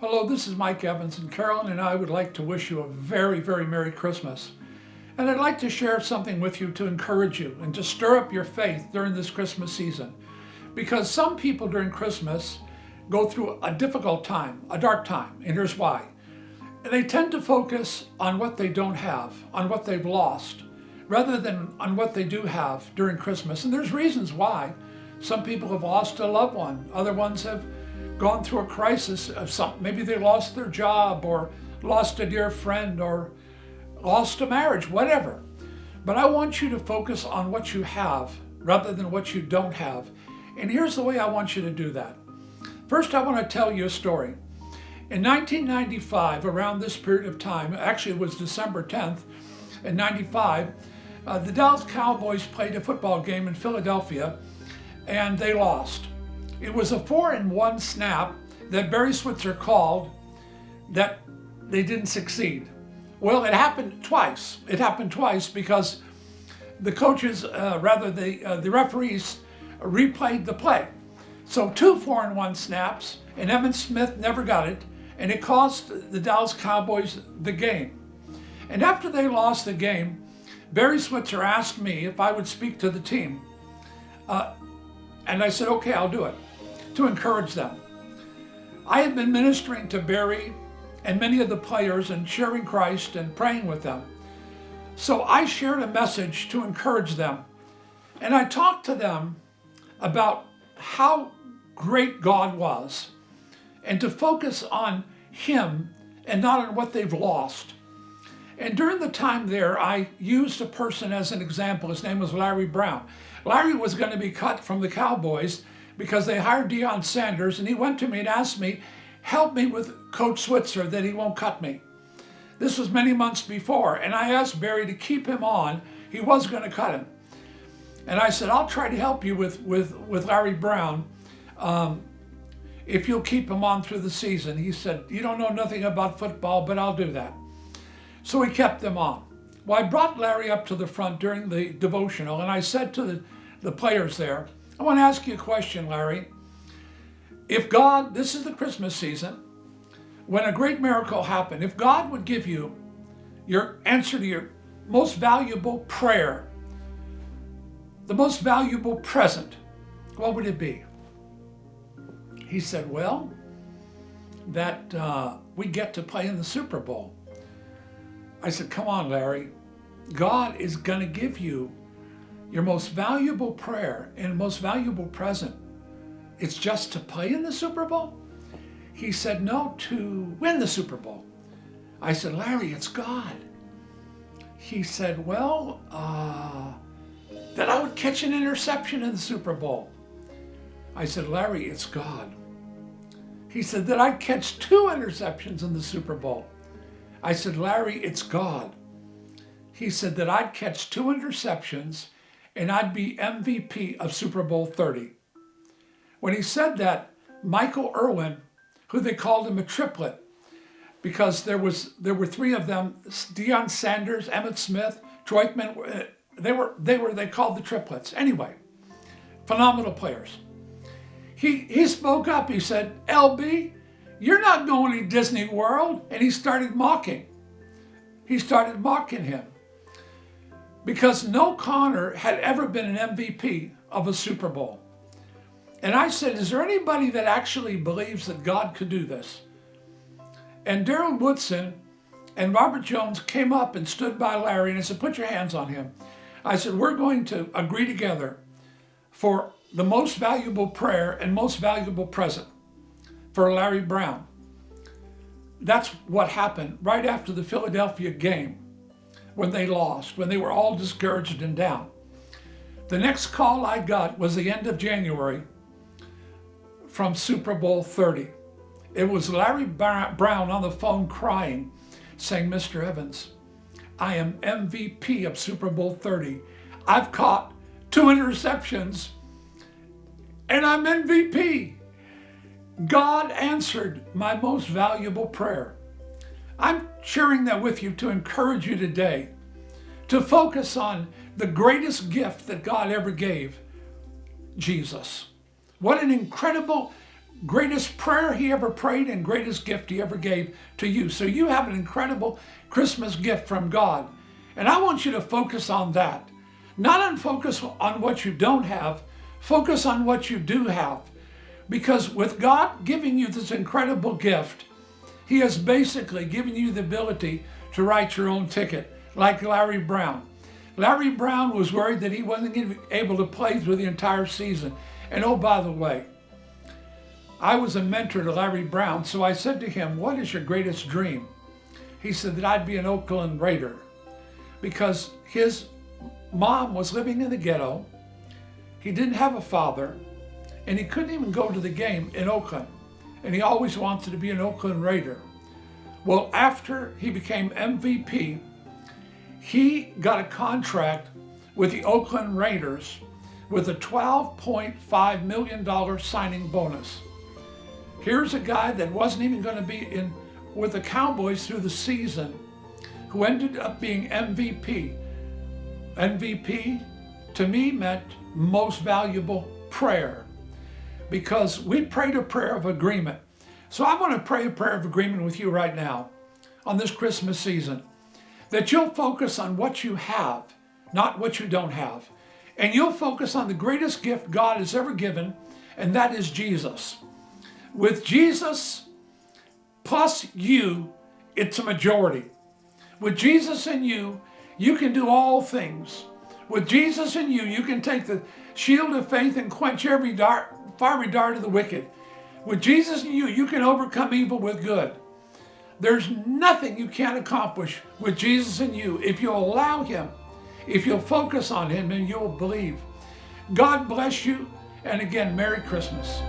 Hello, this is Mike Evans, and Carolyn and I would like to wish you a very, very Merry Christmas. And I'd like to share something with you to encourage you and to stir up your faith during this Christmas season. Because some people during Christmas go through a difficult time, a dark time, and here's why. They tend to focus on what they don't have, on what they've lost, rather than on what they do have during Christmas. And there's reasons why. Some people have lost a loved one. Other ones have gone through a crisis of something. Maybe they lost their job or lost a dear friend or lost a marriage, whatever. But I want you to focus on what you have rather than what you don't have. And here's the way I want you to do that. First, I want to tell you a story. In 1995, around this period of time, actually it was December 10th in 95, the Dallas Cowboys played a football game in Philadelphia and they lost. It was a 4-1 snap that Barry Switzer called that they didn't succeed. Well, it happened twice. It happened twice because the coaches, the referees replayed the play. So 2 4-1 snaps, and Emmitt Smith never got it, and it cost the Dallas Cowboys the game. And after they lost the game, Barry Switzer asked me if I would speak to the team. And I said, okay, I'll do it, to encourage them. I had been ministering to Barry and many of the players and sharing Christ and praying with them. So I shared a message to encourage them. And I talked to them about how great God was and to focus on Him and not on what they've lost. And during the time there, I used a person as an example. His name was Larry Brown. Larry was going to be cut from the Cowboys because they hired Deion Sanders, and he went to me and asked me, help me with Coach Switzer that he won't cut me. This was many months before, and I asked Barry to keep him on. He was going to cut him. And I said, I'll try to help you with Larry Brown if you'll keep him on through the season. He said, you don't know nothing about football, but I'll do that. So he kept them on. Well, I brought Larry up to the front during the devotional, and I said to the players there, I want to ask you a question, Larry. If God, this is the Christmas season, when a great miracle happened, if God would give you your answer to your most valuable prayer, the most valuable present, what would it be? He said, well, that we get to play in the Super Bowl. I said, come on, Larry. God is going to give you your most valuable prayer and most valuable present. It's just to play in the Super Bowl? He said, no, to win the Super Bowl. I said, Larry, it's God. He said, well, that I would catch an interception in the Super Bowl. I said, Larry, it's God. He said that I'd catch 2 interceptions in the Super Bowl. I said, Larry, it's God. He said that I'd catch 2 interceptions and I'd be MVP of Super Bowl 30. When he said that, Michael Irwin, who they called him a triplet, because there were 3 of them, Deion Sanders, Emmitt Smith, Troy Aikman, they called the triplets. Anyway, phenomenal players. He spoke up. He said, LB, you're not going to Disney World. And he started mocking. He started mocking him. Because no Connor had ever been an MVP of a Super Bowl. And I said, is there anybody that actually believes that God could do this? And Daryl Woodson and Robert Jones came up and stood by Larry and I said, put your hands on him. I said, we're going to agree together for the most valuable prayer and most valuable present for Larry Brown. That's what happened right after the Philadelphia game when they lost, when they were all discouraged and down. The next call I got was the end of January from Super Bowl 30. It was Larry Brown on the phone crying, saying, Mr. Evans, I am MVP of Super Bowl 30. I've caught 2 interceptions and I'm MVP. God answered my most valuable prayer. I'm sharing that with you to encourage you today to focus on the greatest gift that God ever gave, Jesus. What an incredible greatest prayer he ever prayed and greatest gift he ever gave to you. So you have an incredible Christmas gift from God. And I want you to focus on that. Not on focus on what you don't have, focus on what you do have. Because with God giving you this incredible gift, he has basically given you the ability to write your own ticket, like Larry Brown. Larry Brown was worried that he wasn't going to be able to play through the entire season. And oh, by the way, I was a mentor to Larry Brown, so I said to him, what is your greatest dream? He said that I'd be an Oakland Raider, because his mom was living in the ghetto, he didn't have a father, and he couldn't even go to the game in Oakland. And he always wanted to be an Oakland Raider. Well, after he became MVP, he got a contract with the Oakland Raiders with a $12.5 million signing bonus. Here's a guy that wasn't even going to be in with the Cowboys through the season, who ended up being MVP. MVP to me meant most valuable prayer, because we prayed a prayer of agreement. So I want to pray a prayer of agreement with you right now on this Christmas season, that you'll focus on what you have, not what you don't have. And you'll focus on the greatest gift God has ever given, and that is Jesus. With Jesus plus you, it's a majority. With Jesus in you, you can do all things. With Jesus in you, you can take the shield of faith and quench every fiery dart of the wicked. With Jesus in you, you can overcome evil with good. There's nothing you can't accomplish with Jesus in you if you'll allow him, if you'll focus on him and you'll believe. God bless you, and again, Merry Christmas.